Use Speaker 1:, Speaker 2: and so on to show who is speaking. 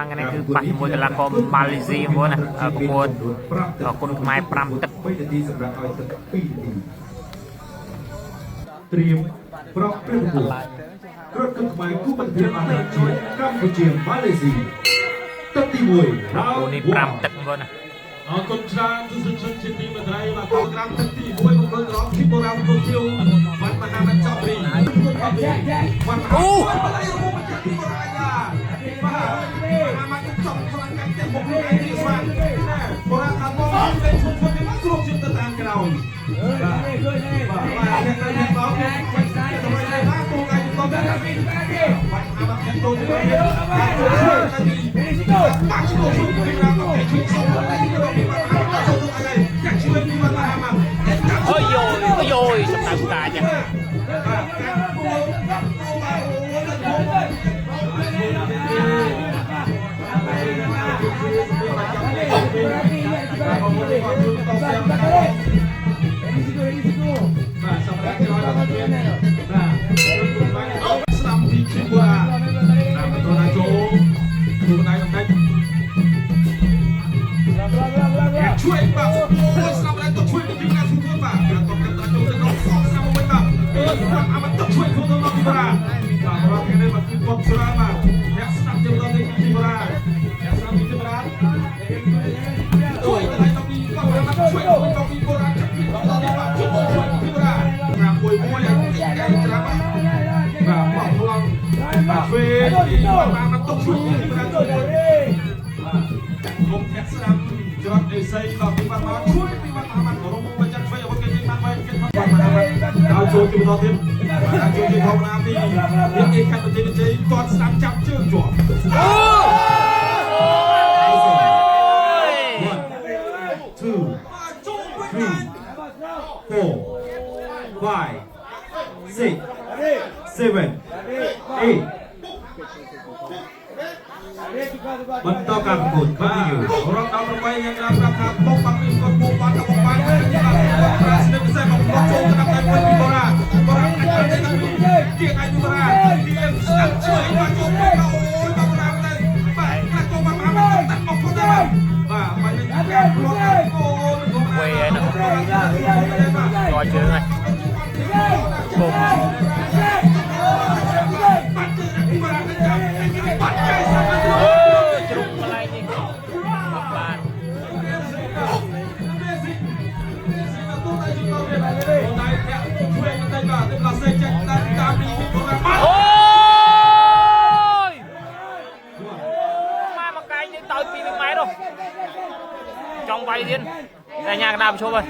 Speaker 1: ឡើងនេះគឺប៉ះជាមួយកីឡាករម៉ាឡេស៊ីហ្នឹងណាប្រកួតគុណខ្មែរ5ទឹក
Speaker 2: 3នាទីសម្រាប់ឲ្យទឹក2នាទីត្រៀមប្រកព្រឹត្តប្រកួតគុណខ្មែរគូបន្ទាបអន្តរជាតិកម្ពុជាម៉ាឡេស៊ីទឹកទី1
Speaker 1: នេះ5ទឹកហ្នឹងណា
Speaker 2: អរគុណច្រើនទស្សនិកជនជាទីមេត្រីបាទប្រូក្រាមទឹកទី1មកមើលរងគីបូរ៉ាំទូជាវបានមហាមិនចប់រីបានអូបល័យរបស់គីបូរ៉ាយ៉ាបាទមហាមិនចប់ស្លាញ់កាន់តែបុកនេះទីស្វាបូរ៉ាខាងមកទៅឈប់ទៅមកស្រុកជិតទៅតាមក្រោយបាទបាទអ្នកទៅអ្នកបោកទៅទៅណាទូកាយទៅទៅបាទអាមកទៅទៅបាក់ឈ្មោះទៅណាទៅជួយសុំ
Speaker 1: ôi ôi sắp tao ta nha
Speaker 2: ช่วยแบบโอ้ยสำหรับตัวช่วยที่น่าชื่นชมแบบการตอบรับตัวน้องสองสามวันแบบอามันต้องช่วยคนน้องที่บ้านเราแค่ได้มาคือความสุรามาอยากสนับสนุนตัวเองที่บ้านอยากสนับสนุนที่บ้านช่วยอะไรต้องมีก็เลยมาช่วยคนต้องมีโบราณจากที่เราได้มาช่วยที่บ้านงานป่วยป่วยอย่างที่แก่จะมาแบบหวังพลังแบบเฟย์ที่มามันต้องช่วยที่บ้านช่วยผมอยากสนับสนุนจอดเอซัยเราที่บ้านมาช่วยที่บ้านมาขอร้องมาจัดไฟเอาไว้กินมาไว้กินมาไว้มาดาวโจที่มาทอดทิมดาวโจที่ทอดนาทีเด็กเอกขันตัวเจนเจตอนสามจับเชื่อจ่อ One, two, three, four, five, six, seven, eight. បន្តការប្រកួតបាទរងដល់8យ៉ាងណាប្រាប់ថាបុកបាក់ពីគាត់បុកបាក់ទៅបាក់ទៅបាទស្និទ្ធពិសេសមកគាត់ចូលទៅដល់តែមួយពីបូរ៉ាបូរ៉ាអាចទៅទីអាចបូរ៉ាទីអេមស្ដាប់ជួយមកចូលទៅអូយបូរ៉ាទៅបាទខ្លះចូលមកមកតាក់មកគាត់ទៅបាទបាញ់យ៉ាងគាត់អូយវេណារយជើងហើយពុក
Speaker 1: ជ្រុំម្លាយនេះបានអូយមកកាយនេះទៅ2 ម៉ែត្រចង់វាយទៀតតែញ៉ាកដាបឈប់ហើយ